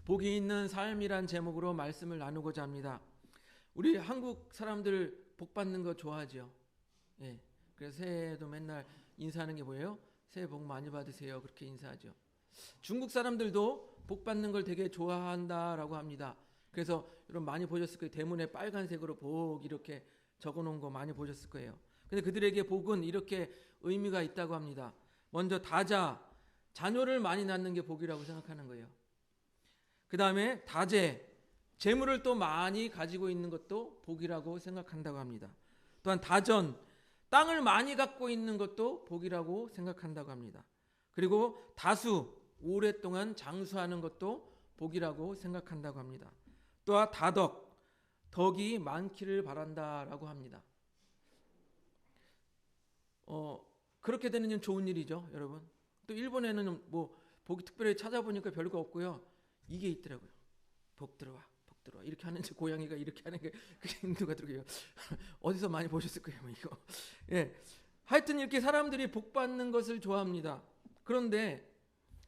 복이 있는 삶이란 제목으로 말씀을 나누고자 합니다. 우리 한국 사람들 복 받는 거 좋아하죠. 예. 그래서 새해에도 맨날 인사하는 게 뭐예요? 새해 복 많이 받으세요. 그렇게 인사하죠. 중국 사람들도 복 받는 걸 되게 좋아한다라고 합니다. 그래서 여러분 많이 보셨을 거예요. 대문에 빨간색으로 복 이렇게 적어 놓은 거 많이 보셨을 거예요. 근데 그들에게 복은 이렇게 의미가 있다고 합니다. 먼저 다자, 자녀를 많이 낳는 게 복이라고 생각하는 거예요. 그 다음에 다재, 재물을 또 많이 가지고 있는 것도 복이라고 생각한다고 합니다. 또한 다전, 땅을 많이 갖고 있는 것도 복이라고 생각한다고 합니다. 그리고 다수, 오랫동안 장수하는 것도 복이라고 생각한다고 합니다. 또한 다덕, 덕이 많기를 바란다라고 합니다. 그렇게 되는 건 좋은 일이죠, 여러분. 또 일본에는 뭐 복이 특별히 찾아보니까 별거 없고요. 이게 있더라고요. 복 들어와, 복 들어와. 이렇게 하는지 고양이가 이렇게 하는 게 그게 누가 들어요? 어디서 많이 보셨을 거예요, 뭐 이거. 예, 하여튼 이렇게 사람들이 복 받는 것을 좋아합니다. 그런데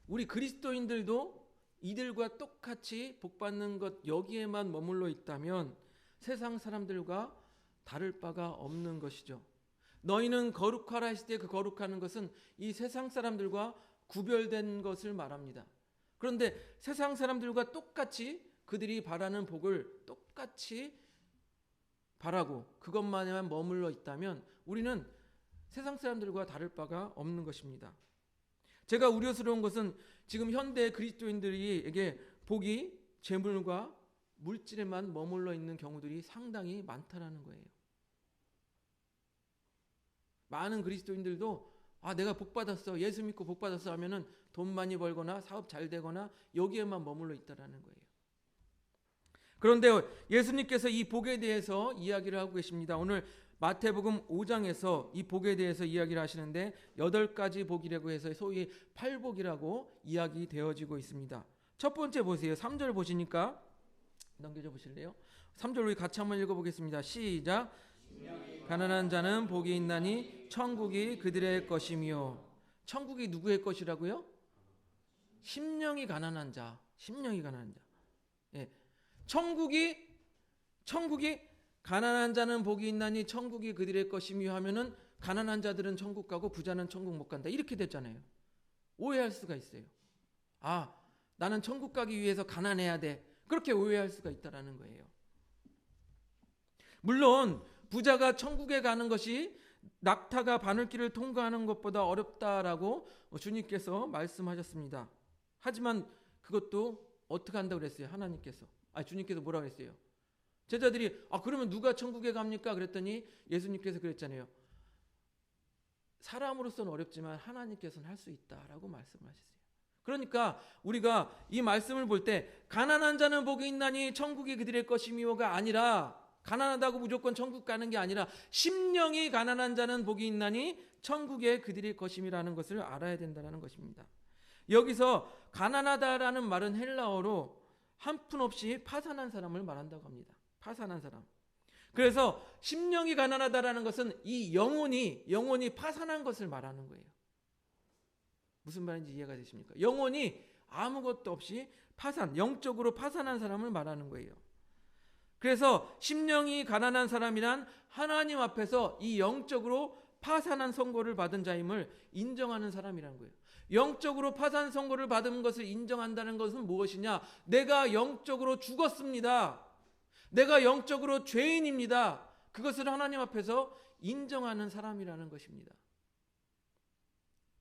우리 그리스도인들도 이들과 똑같이 복 받는 것 여기에만 머물러 있다면 세상 사람들과 다를 바가 없는 것이죠. 너희는 거룩하라 하실 때 그 거룩하는 것은 이 세상 사람들과 구별된 것을 말합니다. 그런데 세상 사람들과 똑같이 그들이 바라는 복을 똑같이 바라고 그것만에만 머물러 있다면 우리는 세상 사람들과 다를 바가 없는 것입니다. 제가 우려스러운 것은 지금 현대 그리스도인들에게 복이 재물과 물질에만 머물러 있는 경우들이 상당히 많다라는 거예요. 많은 그리스도인들도 내가 복 받았어, 예수 믿고 복 받았어 하면은 돈 많이 벌거나 사업 잘 되거나 여기에만 머물러 있다라는 거예요. 그런데 예수님께서 이 복에 대해서 이야기를 하고 계십니다. 오늘 마태복음 5장에서 이 복에 대해서 이야기를 하시는데 8가지 복이라고 해서 소위 팔복이라고 이야기되어지고 있습니다. 첫 번째 보세요. 3절 보시니까 넘겨줘 보실래요? 3절 우리 같이 한번 읽어보겠습니다. 시작. 가난한 자는 복이 있나니 천국이 그들의 것이며. 천국이 누구의 것이라고요? 심령이 가난한 자. 심령이 가난한 자. 예. 천국이 가난한 자는 복이 있나니 천국이 그들의 것이며 하면은 가난한 자들은 천국 가고 부자는 천국 못 간다. 이렇게 됐잖아요. 오해할 수가 있어요. 나는 천국 가기 위해서 가난해야 돼. 그렇게 오해할 수가 있다라는 거예요. 물론 부자가 천국에 가는 것이 낙타가 바늘길을 통과하는 것보다 어렵다라고 주님께서 말씀하셨습니다. 하지만 그것도 어떻게 한다고 그랬어요? 하나님께서. 주님께서 뭐라고 했어요? 제자들이 그러면 누가 천국에 갑니까? 그랬더니 예수님께서 그랬잖아요. 사람으로서는 어렵지만 하나님께서는 할 수 있다라고 말씀을 하셨어요. 그러니까 우리가 이 말씀을 볼 때 가난한 자는 복이 있나니 천국이 그들의 것이며가 아니라 가난하다고 무조건 천국 가는 게 아니라 심령이 가난한 자는 복이 있나니 천국에 그들의 것임이라는 것을 알아야 된다는 것입니다. 여기서 가난하다라는 말은 헬라어로 한푼 없이 파산한 사람을 말한다고 합니다. 파산한 사람. 그래서 심령이 가난하다라는 것은 이 영혼이 파산한 것을 말하는 거예요. 무슨 말인지 이해가 되십니까? 영혼이 아무것도 없이 영적으로 파산한 사람을 말하는 거예요. 그래서 심령이 가난한 사람이란 하나님 앞에서 이 영적으로 파산한 선고를 받은 자임을 인정하는 사람이라는 거예요. 영적으로 파산 선고를 받은 것을 인정한다는 것은 무엇이냐? 내가 영적으로 죽었습니다. 내가 영적으로 죄인입니다. 그것을 하나님 앞에서 인정하는 사람이라는 것입니다.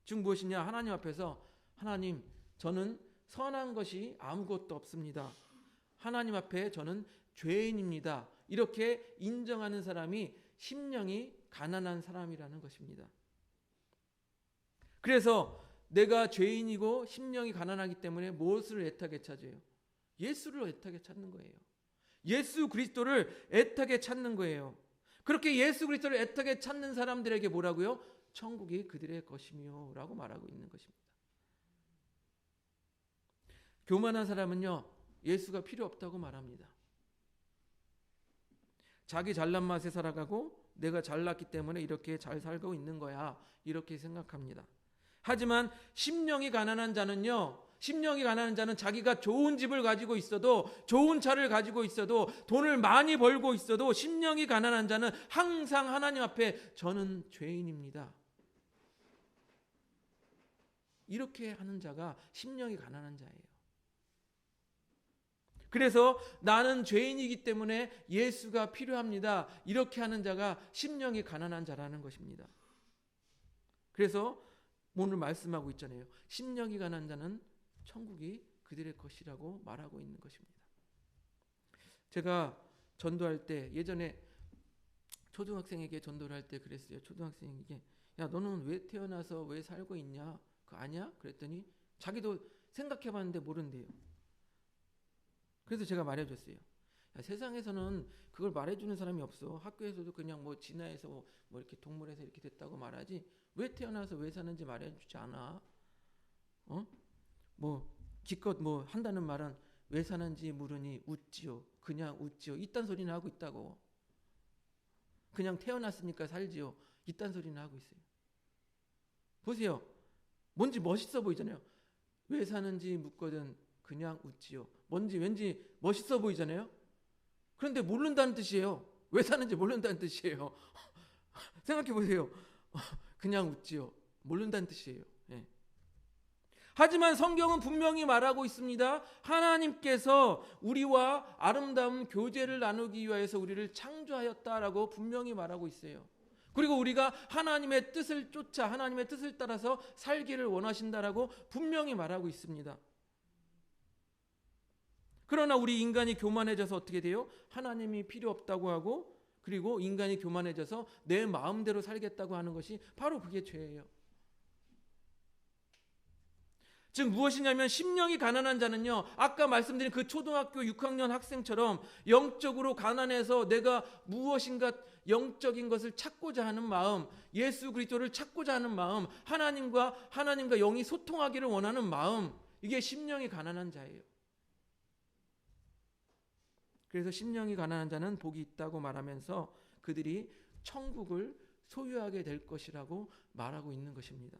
즉 무엇이냐? 하나님 앞에서 하나님, 저는 선한 것이 아무것도 없습니다. 하나님 앞에 저는 죄인입니다. 이렇게 인정하는 사람이 심령이 가난한 사람이라는 것입니다. 그래서 내가 죄인이고 심령이 가난하기 때문에 무엇을 애타게 찾아요? 예수를 애타게 찾는 거예요. 예수 그리스도를 애타게 찾는 거예요. 그렇게 예수 그리스도를 애타게 찾는 사람들에게 뭐라고요? 천국이 그들의 것이며 라고 말하고 있는 것입니다. 교만한 사람은요, 예수가 필요 없다고 말합니다. 자기 잘난 맛에 살아가고 내가 잘났기 때문에 이렇게 잘 살고 있는 거야. 이렇게 생각합니다. 하지만 심령이 가난한 자는 자기가 좋은 집을 가지고 있어도, 좋은 차를 가지고 있어도, 돈을 많이 벌고 있어도 심령이 가난한 자는 항상 하나님 앞에 저는 죄인입니다. 이렇게 하는 자가 심령이 가난한 자예요. 그래서 나는 죄인이기 때문에 예수가 필요합니다. 이렇게 하는 자가 심령이 가난한 자라는 것입니다. 그래서 오늘 말씀하고 있잖아요. 심령이 가난한 자는 천국이 그들의 것이라고 말하고 있는 것입니다. 제가 전도할 때, 예전에 초등학생에게 전도를 할 때 그랬어요. 초등학생에게, 야 너는 왜 태어나서 왜 살고 있냐? 그거 아냐? 그랬더니 자기도 생각해봤는데 모른대요. 그래서 제가 말해줬어요. 야, 세상에서는 그걸 말해주는 사람이 없어. 학교에서도 그냥 뭐 진화해서 뭐 이렇게 동물에서 이렇게 됐다고 말하지, 왜 태어나서 왜 사는지 말해주지 않아. 뭐 기껏 뭐 한다는 말은 왜 사는지 물으니 웃지요. 그냥 웃지요. 이딴 소리는 하고 있다고. 그냥 태어났으니까 살지요. 이딴 소리는 하고 있어요. 보세요. 뭔지 멋있어 보이잖아요. 왜 사는지 묻거든 그냥 웃지요. 뭔지 왠지 멋있어 보이잖아요. 그런데 모른다는 뜻이에요. 왜 사는지 모른다는 뜻이에요. 생각해 보세요. 그냥 웃지요. 모른다는 뜻이에요. 예. 하지만 성경은 분명히 말하고 있습니다. 하나님께서 우리와 아름다운 교제를 나누기 위해서 우리를 창조하였다라고 분명히 말하고 있어요. 그리고 우리가 하나님의 뜻을 쫓아 하나님의 뜻을 따라서 살기를 원하신다라고 분명히 말하고 있습니다. 그러나 우리 인간이 교만해져서 어떻게 돼요? 하나님이 필요 없다고 하고, 그리고 인간이 교만해져서 내 마음대로 살겠다고 하는 것이 바로 그게 죄예요. 즉 무엇이냐면 심령이 가난한 자는요, 아까 말씀드린 그 초등학교 6학년 학생처럼 영적으로 가난해서 내가 무엇인가 영적인 것을 찾고자 하는 마음, 예수 그리스도를 찾고자 하는 마음, 하나님과 영이 소통하기를 원하는 마음, 이게 심령이 가난한 자예요. 그래서 심령이 가난한 자는 복이 있다고 말하면서 그들이 천국을 소유하게 될 것이라고 말하고 있는 것입니다.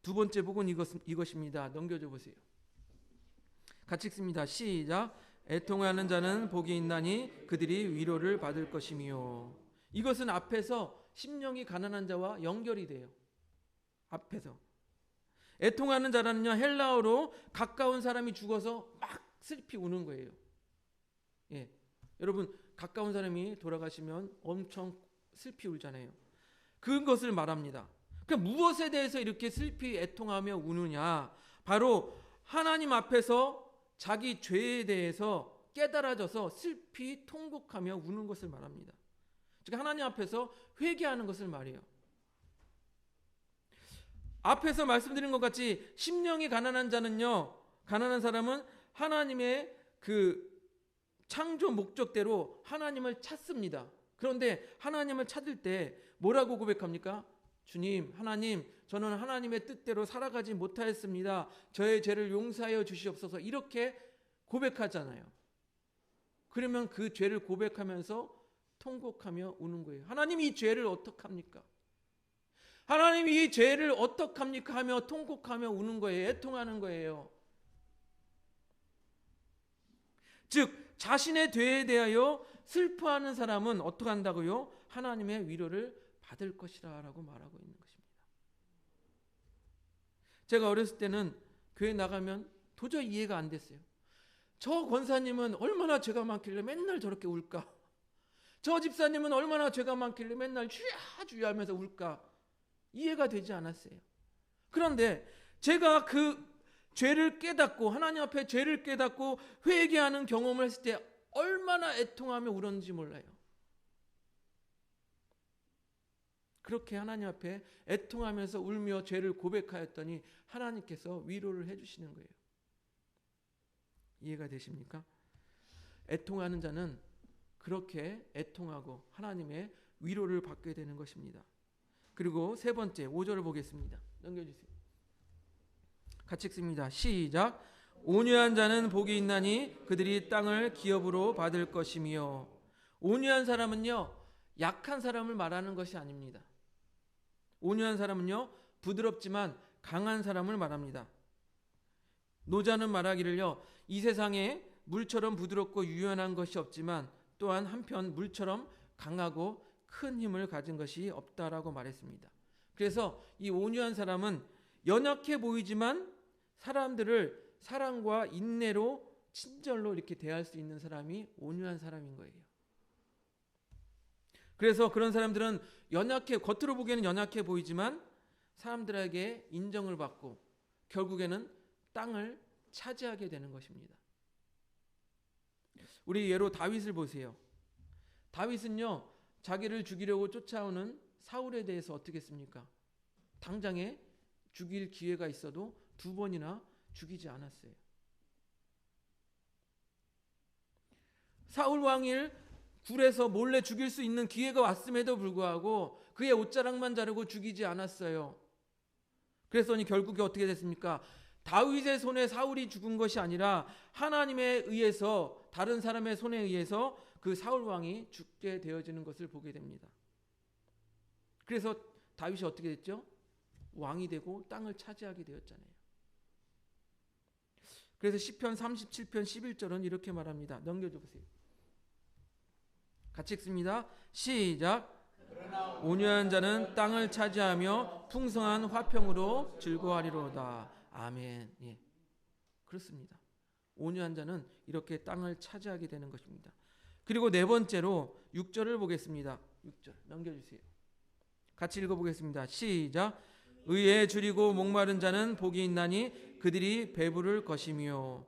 두 번째 복은 이것입니다. 넘겨줘 보세요. 같이 읽습니다. 시작. 애통하는 자는 복이 있나니 그들이 위로를 받을 것이며. 이것은 앞에서 심령이 가난한 자와 연결이 돼요. 앞에서 애통하는 자라는요, 헬라어로 가까운 사람이 죽어서 막 슬피 우는 거예요. 예, 여러분 가까운 사람이 돌아가시면 엄청 슬피 울잖아요. 그것을 말합니다. 그러니까 무엇에 대해서 이렇게 슬피 애통하며 우느냐? 바로 하나님 앞에서 자기 죄에 대해서 깨달아져서 슬피 통곡하며 우는 것을 말합니다. 즉 하나님 앞에서 회개하는 것을 말해요. 앞에서 말씀드린 것 같이 심령이 가난한 자는요, 가난한 사람은 하나님의 그 창조 목적대로 하나님을 찾습니다. 그런데 하나님을 찾을 때 뭐라고 고백합니까? 주님, 하나님, 저는 하나님의 뜻대로 살아가지 못하였습니다. 저의 죄를 용서하여 주시옵소서. 이렇게 고백하잖아요. 그러면 그 죄를 고백하면서 통곡하며 우는 거예요. 하나님 이 죄를 어떡합니까? 하나님 이 죄를 어떡합니까? 하며 통곡하며 우는 거예요. 애통하는 거예요. 즉 자신의 죄에 대하여 슬퍼하는 사람은 어떻게 한다고요? 하나님의 위로를 받을 것이라 라고 말하고 있는 것입니다. 제가 어렸을 때는 교회 나가면 도저히 이해가 안 됐어요. 저 권사님은 얼마나 죄가 많길래 맨날 저렇게 울까? 저 집사님은 얼마나 죄가 많길래 맨날 주야 하면서 울까? 이해가 되지 않았어요. 그런데 제가 그 죄를 깨닫고 하나님 앞에 죄를 깨닫고 회개하는 경험을 했을 때 얼마나 애통하며 울었는지 몰라요. 그렇게 하나님 앞에 애통하면서 울며 죄를 고백하였더니 하나님께서 위로를 해주시는 거예요. 이해가 되십니까? 애통하는 자는 그렇게 애통하고 하나님의 위로를 받게 되는 것입니다. 그리고 세 번째 5절을 보겠습니다. 넘겨주세요. 같이 읽습니다. 시작. 온유한 자는 복이 있나니 그들이 땅을 기업으로 받을 것이며. 온유한 사람은요, 약한 사람을 말하는 것이 아닙니다. 온유한 사람은요, 부드럽지만 강한 사람을 말합니다. 노자는 말하기를요, 이 세상에 물처럼 부드럽고 유연한 것이 없지만 또한 한편 물처럼 강하고 큰 힘을 가진 것이 없다라고 말했습니다. 그래서 이 온유한 사람은 연약해 보이지만 사람들을 사랑과 인내로 친절로 이렇게 대할 수 있는 사람이 온유한 사람인 거예요. 그래서 그런 사람들은 겉으로 보기에는 연약해 보이지만 사람들에게 인정을 받고 결국에는 땅을 차지하게 되는 것입니다. 우리 예로 다윗을 보세요. 다윗은요, 자기를 죽이려고 쫓아오는 사울에 대해서 어떻게 했습니까? 당장에 죽일 기회가 있어도 2번이나 죽이지 않았어요. 사울 왕을 굴에서 몰래 죽일 수 있는 기회가 왔음에도 불구하고 그의 옷자락만 자르고 죽이지 않았어요. 그랬더니 결국에 어떻게 됐습니까? 다윗의 손에 사울이 죽은 것이 아니라 하나님에 의해서, 다른 사람의 손에 의해서 그 사울 왕이 죽게 되어지는 것을 보게 됩니다. 그래서 다윗이 어떻게 됐죠? 왕이 되고 땅을 차지하게 되었잖아요. 그래서 시편 37편 11절은 이렇게 말합니다. 넘겨줘 보세요. 같이 읽습니다. 시작. 온유한 자는 땅을 차지하며 풍성한 화평으로 즐거워하리로다. 아멘. 예, 그렇습니다. 온유한 자는 이렇게 땅을 차지하게 되는 것입니다. 그리고 네 번째로 6절을 보겠습니다. 6절 넘겨주세요. 같이 읽어보겠습니다. 시작. 의에 줄이고 목마른 자는 복이 있나니 그들이 배부를 것이며.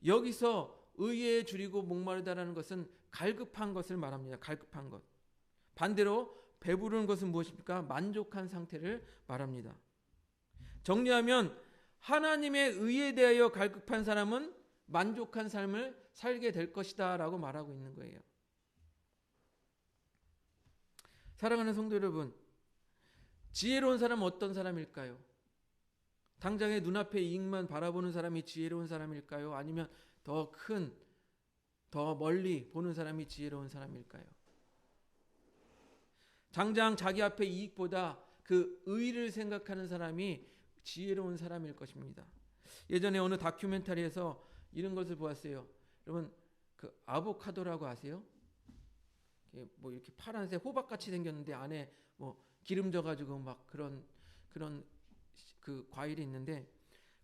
여기서 의에 줄이고 목마르다라는 것은 갈급한 것을 말합니다. 갈급한 것. 반대로 배부른 것은 무엇입니까? 만족한 상태를 말합니다. 정리하면 하나님의 의에 대하여 갈급한 사람은 만족한 삶을 살게 될 것이다 라고 말하고 있는 거예요. 사랑하는 성도 여러분, 지혜로운 사람은 어떤 사람일까요? 당장의 눈앞의 이익만 바라보는 사람이 지혜로운 사람일까요? 아니면 더 큰, 더 멀리 보는 사람이 지혜로운 사람일까요? 당장 자기 앞의 이익보다 그 의를 생각하는 사람이 지혜로운 사람일 것입니다. 예전에 어느 다큐멘터리에서 이런 것을 보았어요. 여러분, 그 아보카도라고 아세요? 뭐 이렇게 파란색 호박같이 생겼는데 안에 뭐 기름져 가지고 막 그런 그 과일이 있는데,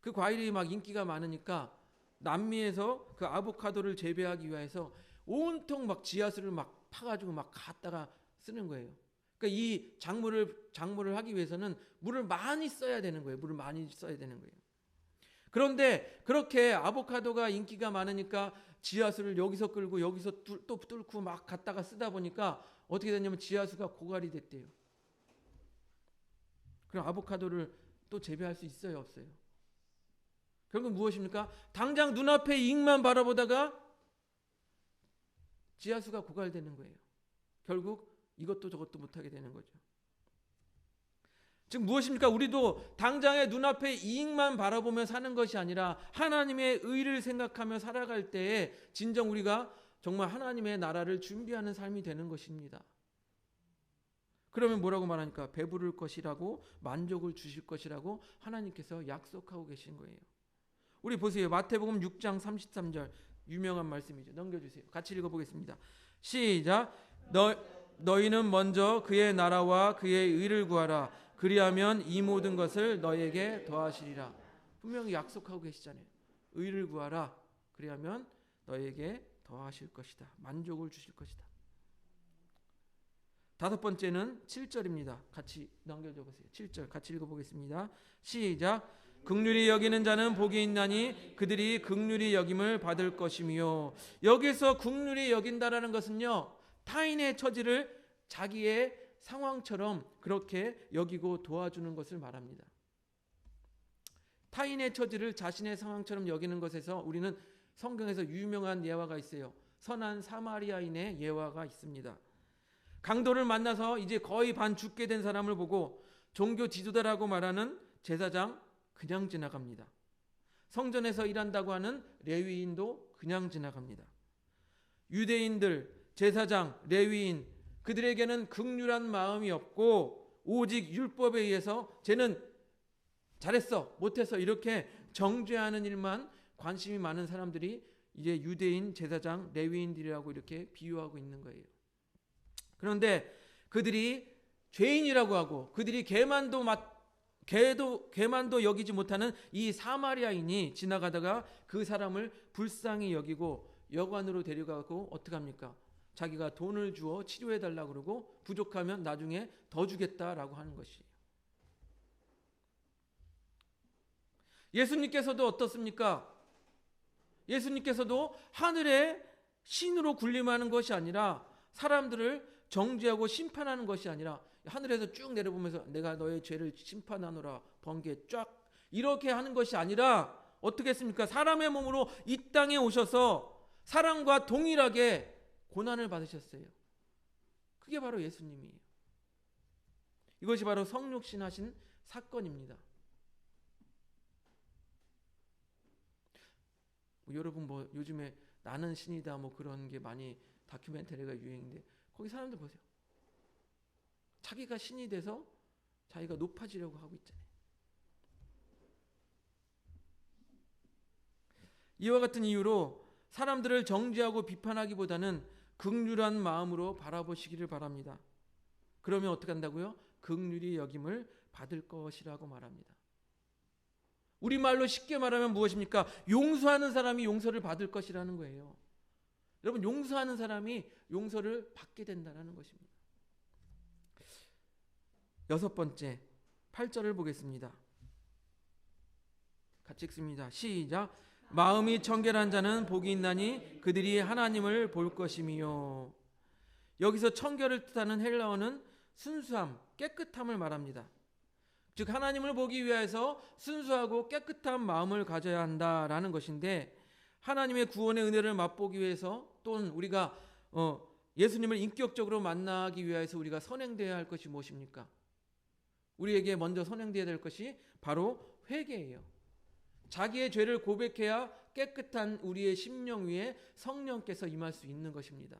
그 과일이 막 인기가 많으니까 남미에서 그 아보카도를 재배하기 위해서 온통 막 지하수를 막 파가지고 막 갖다가 쓰는 거예요. 그러니까 이 작물을 하기 위해서는 물을 많이 써야 되는 거예요. 물을 많이 써야 되는 거예요. 그런데 그렇게 아보카도가 인기가 많으니까 지하수를 여기서 끌고 여기서 또 뚫고 막 갖다가 쓰다 보니까 어떻게 됐냐면 지하수가 고갈이 됐대요. 그럼 아보카도를 또 재배할 수 있어요, 없어요? 결국 무엇입니까? 당장 눈앞의 이익만 바라보다가 지하수가 고갈되는 거예요. 결국 이것도 저것도 못하게 되는 거죠. 즉 무엇입니까? 우리도 당장의 눈앞의 이익만 바라보며 사는 것이 아니라 하나님의 의를 생각하며 살아갈 때에 진정 우리가 정말 하나님의 나라를 준비하는 삶이 되는 것입니다. 그러면 뭐라고 말하니까? 배부를 것이라고, 만족을 주실 것이라고 하나님께서 약속하고 계신 거예요. 우리 보세요. 마태복음 6장 33절 유명한 말씀이죠. 넘겨주세요. 같이 읽어보겠습니다. 시작. 너희는 먼저 그의 나라와 그의 의를 구하라. 그리하면 이 모든 것을 너희에게 더하시리라. 분명히 약속하고 계시잖아요. 의를 구하라. 그리하면 너희에게 더하실 것이다. 만족을 주실 것이다. 다섯 번째는 7절입니다. 같이 넘겨줘 보세요. 7절 같이 읽어보겠습니다. 시작. 긍휼히 여기는 자는 복이 있나니 그들이 긍휼히 여김을 받을 것이며. 여기서 긍휼히 여긴다라는 것은요, 타인의 처지를 자기의 상황처럼 그렇게 여기고 도와주는 것을 말합니다. 타인의 처지를 자신의 상황처럼 여기는 것에서 우리는 성경에서 유명한 예화가 있어요. 선한 사마리아인의 예화가 있습니다. 강도를 만나서 이제 거의 반 죽게 된 사람을 보고 종교 지도자라고 말하는 제사장 그냥 지나갑니다. 성전에서 일한다고 하는 레위인도 그냥 지나갑니다. 유대인들, 제사장, 레위인 그들에게는 긍휼한 마음이 없고 오직 율법에 의해서 쟤는 잘했어 못했어 이렇게 정죄하는 일만 관심이 많은 사람들이 이제 유대인 제사장 레위인들이라고 이렇게 비유하고 있는 거예요. 그런데 그들이 죄인이라고 하고 그들이 개만도 여기지 못하는 이 사마리아인이 지나가다가 그 사람을 불쌍히 여기고 여관으로 데려가고 어떻게 합니까? 자기가 돈을 주어 치료해 달라고 그러고 부족하면 나중에 더 주겠다라고 하는 것이에요. 예수님께서도 어떻습니까? 예수님께서도 하늘의 신으로 군림하는 것이 아니라 사람들을 정죄하고 심판하는 것이 아니라 하늘에서 쭉 내려보면서 내가 너의 죄를 심판하노라 번개 쫙 이렇게 하는 것이 아니라 어떻게 했습니까? 사람의 몸으로 이 땅에 오셔서 사람과 동일하게 고난을 받으셨어요. 그게 바로 예수님이에요. 이것이 바로 성육신하신 사건입니다. 여러분 뭐 요즘에 나는 신이다 뭐 그런 게 많이 다큐멘터리가 유행인데 거기 사람들 보세요. 자기가 신이 돼서 자기가 높아지려고 하고 있잖아요. 이와 같은 이유로 사람들을 정죄하고 비판하기보다는 긍휼한 마음으로 바라보시기를 바랍니다. 그러면 어떻게 한다고요? 긍휼히 여김을 받을 것이라고 말합니다. 우리말로 쉽게 말하면 무엇입니까? 용서하는 사람이 용서를 받을 것이라는 거예요. 여러분 용서하는 사람이 용서를 받게 된다는 것입니다. 6번째 8절을 보겠습니다. 같이 읽습니다. 시작. 마음이 청결한 자는 복이 있나니 그들이 하나님을 볼 것이미요. 여기서 청결을 뜻하는 헬라어는 순수함, 깨끗함을 말합니다. 즉 하나님을 보기 위해서 순수하고 깨끗한 마음을 가져야 한다라는 것인데 하나님의 구원의 은혜를 맛보기 위해서 또는 우리가 예수님을 인격적으로 만나기 위해서 우리가 선행되어야 할 것이 무엇입니까? 우리에게 먼저 선행되어야 될 것이 바로 회개예요. 자기의 죄를 고백해야 깨끗한 우리의 심령 위에 성령께서 임할 수 있는 것입니다.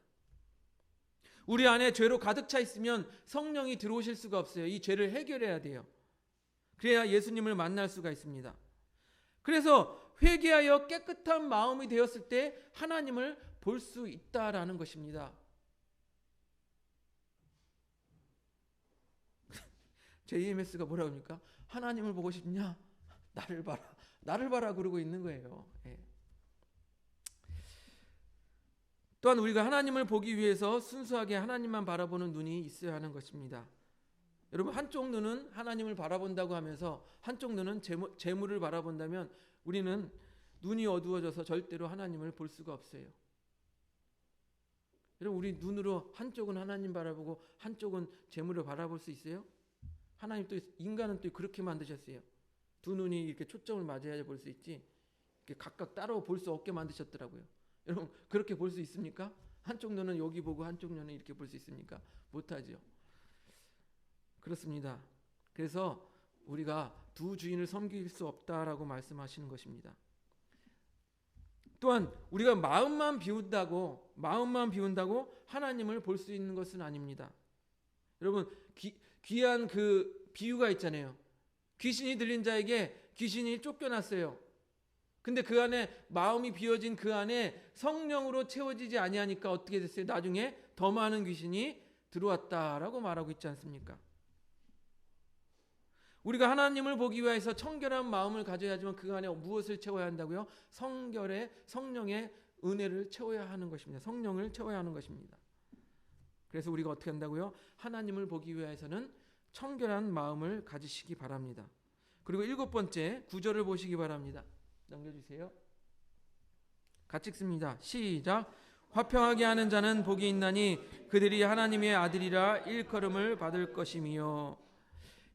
우리 안에 죄로 가득 차 있으면 성령이 들어오실 수가 없어요. 이 죄를 해결해야 돼요. 그래야 예수님을 만날 수가 있습니다. 그래서 회개하여 깨끗한 마음이 되었을 때 하나님을 볼 수 있다라는 것입니다. JMS가 뭐라고 합니까? 하나님을 보고 싶냐? 나를 봐라. 나를 봐라 그러고 있는 거예요. 예. 또한 우리가 하나님을 보기 위해서 순수하게 하나님만 바라보는 눈이 있어야 하는 것입니다. 여러분 한쪽 눈은 하나님을 바라본다고 하면서 한쪽 눈은 재물을 바라본다면 우리는 눈이 어두워져서 절대로 하나님을 볼 수가 없어요. 여러분 우리 눈으로 한쪽은 하나님 바라보고 한쪽은 재물을 바라볼 수 있어요? 하나님 또 인간은 또 그렇게 만드셨어요. 두 눈이 이렇게 초점을 맞아야 볼 수 있지 이렇게 각각 따로 볼 수 없게 만드셨더라고요. 여러분 그렇게 볼 수 있습니까? 한쪽 눈은 여기 보고 한쪽 눈은 이렇게 볼 수 있습니까? 못하죠. 그렇습니다. 그래서 우리가 두 주인을 섬길 수 없다라고 말씀하시는 것입니다. 또한 우리가 마음만 비운다고 하나님을 볼 수 있는 것은 아닙니다. 여러분 귀한 그 비유가 있잖아요. 귀신이 들린 자에게 귀신이 쫓겨났어요. 근데 그 안에 마음이 비워진 그 안에 성령으로 채워지지 아니하니까 어떻게 됐어요? 나중에 더 많은 귀신이 들어왔다라고 말하고 있지 않습니까? 우리가 하나님을 보기 위해서 청결한 마음을 가져야지만 그 안에 무엇을 채워야 한다고요? 성령의 은혜를 채워야 하는 것입니다. 성령을 채워야 하는 것입니다. 그래서 우리가 어떻게 한다고요? 하나님을 보기 위해서는 청결한 마음을 가지시기 바랍니다. 그리고 7번째 9절을 보시기 바랍니다. 넘겨주세요. 같이 읽습니다. 시작. 화평하게 하는 자는 복이 있나니 그들이 하나님의 아들이라 일컬음을 받을 것이며.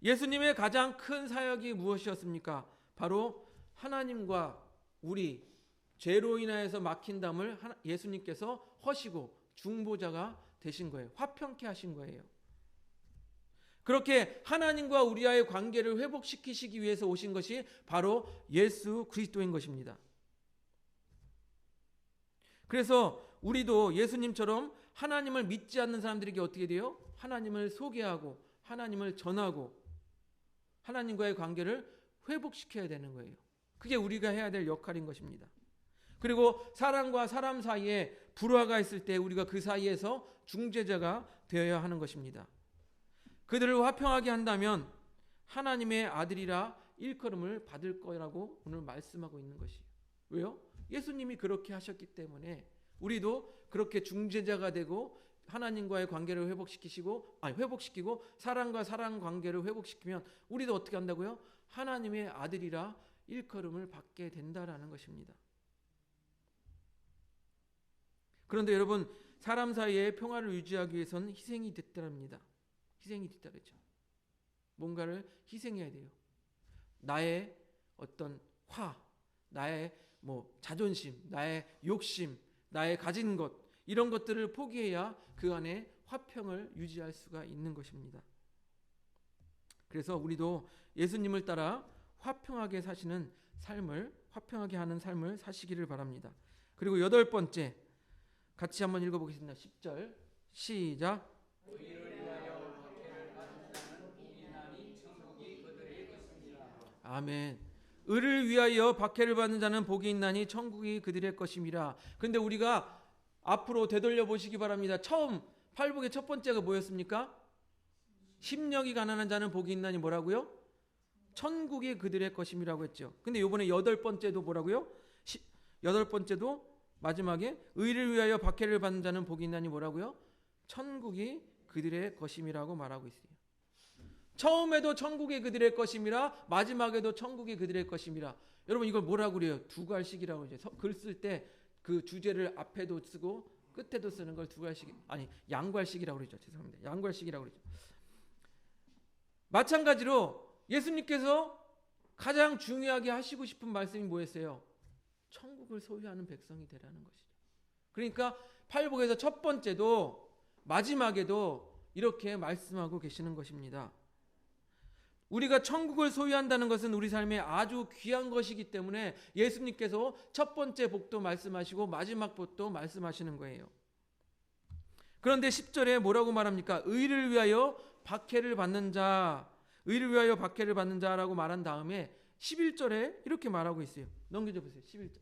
예수님의 가장 큰 사역이 무엇이었습니까? 바로 하나님과 우리 죄로 인하여서 막힌 담을 예수님께서 허시고 중보자가 되신 거예요. 화평케 하신 거예요. 그렇게 하나님과 우리와의 관계를 회복시키시기 위해서 오신 것이 바로 예수 그리스도인 것입니다. 그래서 우리도 예수님처럼 하나님을 믿지 않는 사람들에게 어떻게 돼요? 하나님을 소개하고 하나님을 전하고 하나님과의 관계를 회복시켜야 되는 거예요. 그게 우리가 해야 될 역할인 것입니다. 그리고 사람과 사람 사이에 불화가 있을 때 우리가 그 사이에서 중재자가 되어야 하는 것입니다. 그들을 화평하게 한다면 하나님의 아들이라 일컬음을 받을 거라고 오늘 말씀하고 있는 것이에요. 왜요? 예수님이 그렇게 하셨기 때문에 우리도 그렇게 중재자가 되고 하나님과의 관계를 회복시키고 사람과 사람 관계를 회복시키면 우리도 어떻게 한다고요? 하나님의 아들이라 일컬음을 받게 된다라는 것입니다. 그런데 여러분, 사람 사이의 평화를 유지하기 위해서는 희생이 됐다랍니다. 희생이 됐다 그랬죠. 뭔가를 희생해야 돼요. 나의 어떤 나의 자존심, 나의 욕심, 나의 가진 것, 이런 것들을 포기해야 그 안에 화평을 유지할 수가 있는 것입니다. 그래서 우리도 예수님을 따라 화평하게 사시는 삶을, 화평하게 하는 삶을 사시기를 바랍니다. 그리고 8번째, 같이 한번 읽어보겠습니다. 10절 시작. 아멘. 의를 위하여 박해를 받는 자는 복이 있나니 천국이 그들의 것임이라. 그런데 우리가 앞으로 되돌려 보시기 바랍니다. 처음 팔복의 첫 번째가 뭐였습니까? 심령이 가난한 자는 복이 있나니 뭐라고요? 천국이 그들의 것임이라고 했죠. 근데 이번에 8번째도 뭐라고요? 8번째도 마지막에 의를 위하여 박해를 받는 자는 복이 있나니 뭐라고요? 천국이 그들의 것임이라고 말하고 있어요. 처음에도 천국이 그들의 것임이라, 마지막에도 천국이 그들의 것임이라. 여러분 이걸 뭐라고 그래요? 두괄식이라고 그러죠. 글 쓸 때 그 주제를 앞에도 쓰고 끝에도 쓰는 걸 양괄식이라고 그러죠. 죄송합니다. 양괄식이라고 그러죠. 마찬가지로 예수님께서 가장 중요하게 하시고 싶은 말씀이 뭐였어요? 천국을 소유하는 백성이 되라는 것이죠. 그러니까 팔복에서 첫 번째도 마지막에도 이렇게 말씀하고 계시는 것입니다. 우리가 천국을 소유한다는 것은 우리 삶에 아주 귀한 것이기 때문에 예수님께서 첫 번째 복도 말씀하시고 마지막 복도 말씀하시는 거예요. 그런데 10절에 뭐라고 말합니까? 의를 위하여 박해를 받는 자, 의를 위하여 박해를 받는 자라고 말한 다음에 11절에 이렇게 말하고 있어요. 넘겨줘 보세요. 11절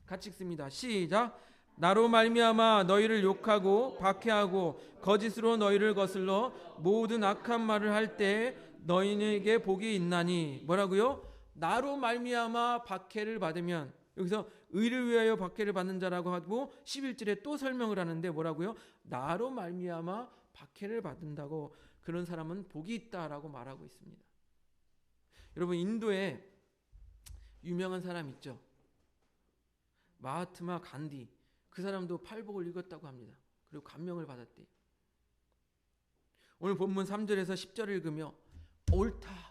같이 읽습니다. 시작. 나로 말미암아 너희를 욕하고 박해하고 거짓으로 너희를 거슬러 모든 악한 말을 할 때 너희에게 복이 있나니. 뭐라고요? 나로 말미암아 박해를 받으면, 여기서 의를 위하여 박해를 받는 자라고 하고 11절에 또 설명을 하는데 뭐라고요? 나로 말미암아 박해를 받는다고 그런 사람은 복이 있다라고 말하고 있습니다. 여러분 인도에 유명한 사람 있죠. 마하트마 간디. 그 사람도 팔복을 읽었다고 합니다. 그리고 감명을 받았대요. 오늘 본문 3절에서 10절을 읽으며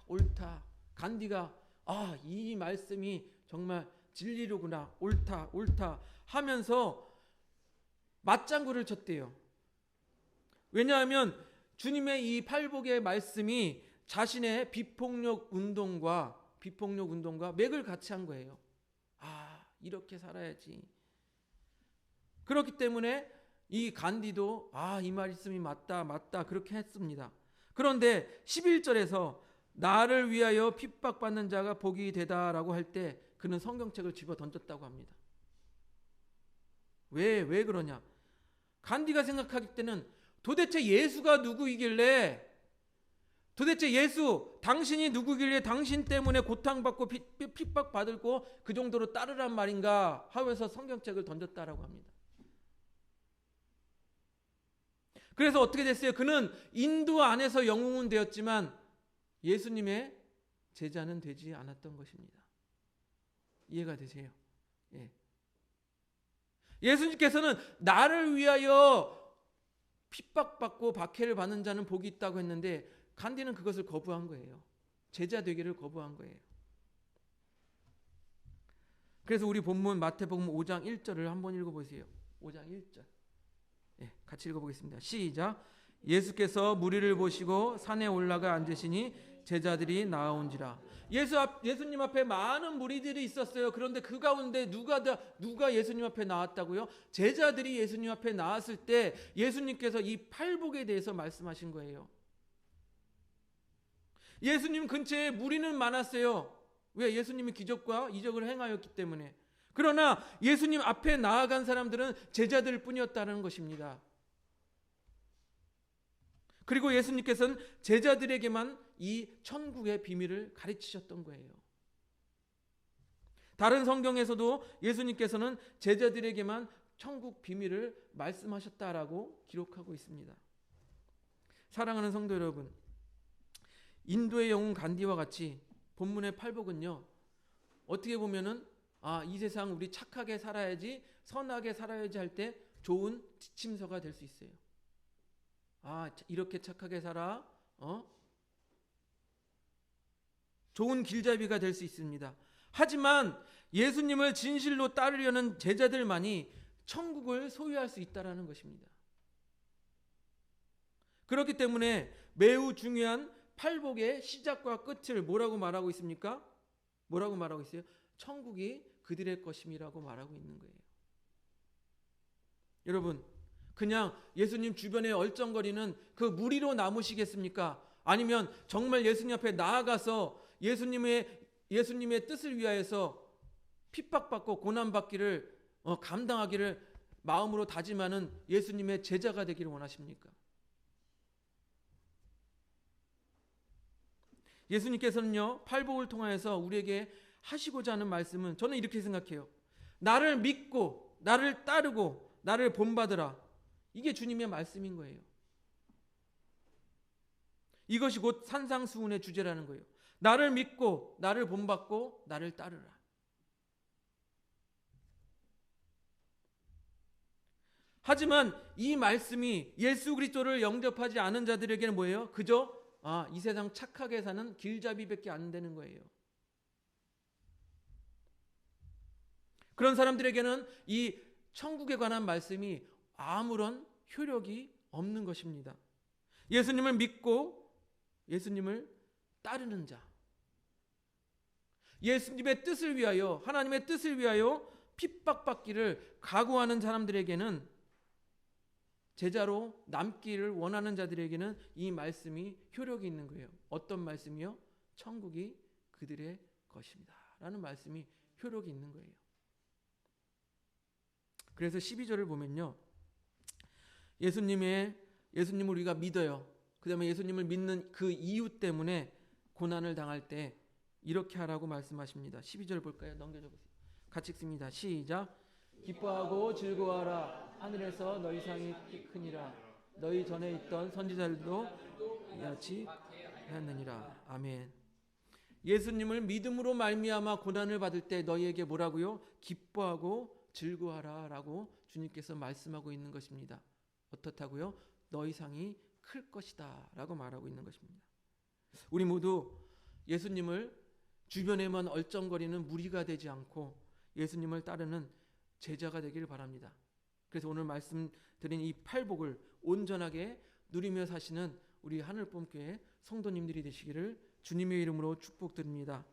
옳다. 간디가 이 말씀이 정말 진리로구나. 옳다 하면서 맞장구를 쳤대요. 왜냐하면 주님의 이 팔복의 말씀이 자신의 비폭력 운동과 맥을 같이 한 거예요. 이렇게 살아야지. 그렇기 때문에 이 간디도 이 말씀이 맞다 그렇게 했습니다. 그런데 11절에서 나를 위하여 핍박받는 자가 복이 되다라고 할 때 그는 성경책을 집어 던졌다고 합니다. 왜 그러냐? 간디가 생각하기 때는 도대체 예수가 누구이길래, 도대체 예수 당신이 누구길래 당신 때문에 고통받고 핍박받고 그 정도로 따르란 말인가 하면서 성경책을 던졌다라고 합니다. 그래서 어떻게 됐어요? 그는 인도 안에서 영웅은 되었지만 예수님의 제자는 되지 않았던 것입니다. 이해가 되세요? 예. 예수님께서는 나를 위하여 핍박받고 박해를 받는 자는 복이 있다고 했는데 간디는 그것을 거부한 거예요. 제자 되기를 거부한 거예요. 그래서 우리 본문 마태복음 5장 1절을 한번 읽어보세요. 5장 1절. 같이 읽어보겠습니다. 시작. 예수께서 무리를 보시고 산에 올라가 앉으시니 제자들이 나아온지라. 예수님 앞에 많은 무리들이 있었어요. 그런데 그 가운데 누가 예수님 앞에 나왔다고요? 제자들이 예수님 앞에 나왔을 때 예수님께서 이 팔복에 대해서 말씀하신 거예요. 예수님 근처에 무리는 많았어요. 왜? 예수님이 기적과 이적을 행하였기 때문에. 그러나 예수님 앞에 나아간 사람들은 제자들 뿐이었다는 것입니다. 그리고 예수님께서는 제자들에게만 이 천국의 비밀을 가르치셨던 거예요. 다른 성경에서도 예수님께서는 제자들에게만 천국 비밀을 말씀하셨다라고 기록하고 있습니다. 사랑하는 성도 여러분, 인도의 영웅 간디와 같이 본문의 팔복은요, 어떻게 보면은 이 세상 우리 착하게 살아야지, 선하게 살아야지 할 때 좋은 지침서가 될 수 있어요. 이렇게 착하게 살아, 좋은 길잡이가 될 수 있습니다. 하지만 예수님을 진실로 따르려는 제자들만이 천국을 소유할 수 있다라는 것입니다. 그렇기 때문에 매우 중요한 팔복의 시작과 끝을 뭐라고 말하고 있습니까? 뭐라고 말하고 있어요? 천국이 그들의 것임이라고 말하고 있는 거예요. 여러분, 그냥 예수님 주변에 얼쩡거리는 그 무리로 남으시겠습니까? 아니면 정말 예수님 앞에 나아가서 예수님의 뜻을 위하여서 핍박받고 고난받기를 감당하기를 마음으로 다짐하는 예수님의 제자가 되기를 원하십니까? 예수님께서는요, 팔복을 통하여서 우리에게 하시고자 하는 말씀은, 저는 이렇게 생각해요. 나를 믿고 나를 따르고 나를 본받으라. 이게 주님의 말씀인 거예요. 이것이 곧 산상수훈의 주제라는 거예요. 나를 믿고 나를 본받고 나를 따르라. 하지만 이 말씀이 예수 그리스도를 영접하지 않은 자들에게는 뭐예요? 그저 이 세상 착하게 사는 길잡이밖에 안 되는 거예요. 그런 사람들에게는 이 천국에 관한 말씀이 아무런 효력이 없는 것입니다. 예수님을 믿고 예수님을 따르는 자, 예수님의 뜻을 위하여, 하나님의 뜻을 위하여 핍박받기를 각오하는 사람들에게는, 제자로 남기를 원하는 자들에게는 이 말씀이 효력이 있는 거예요. 어떤 말씀이요? 천국이 그들의 것입니다 라는 말씀이 효력이 있는 거예요. 그래서 12절을 보면요, 예수님을 우리가 믿어요. 그 다음에 예수님을 믿는 그 이유 때문에 고난을 당할 때 이렇게 하라고 말씀하십니다. 12절 볼까요? 넘겨줘 보세요. 같이 읽습니다. 시작. 기뻐하고 즐거워하라. 하늘에서 너희 상이 크니라. 너희 전에 있던 선지자들도 이같이 하였느니라. 아멘. 예수님을 믿음으로 말미암아 고난을 받을 때 너희에게 뭐라고요? 기뻐하고 즐거워하라 라고 주님께서 말씀하고 있는 것입니다. 어떻다고요? 너희 상이 클 것이다 라고 말하고 있는 것입니다. 우리 모두 예수님을 주변에만 얼쩡거리는 무리가 되지 않고 예수님을 따르는 제자가 되기를 바랍니다. 그래서 오늘 말씀드린 이 팔복을 온전하게 누리며 사시는 우리 하늘봄교회 성도님들이 되시기를 주님의 이름으로 축복드립니다.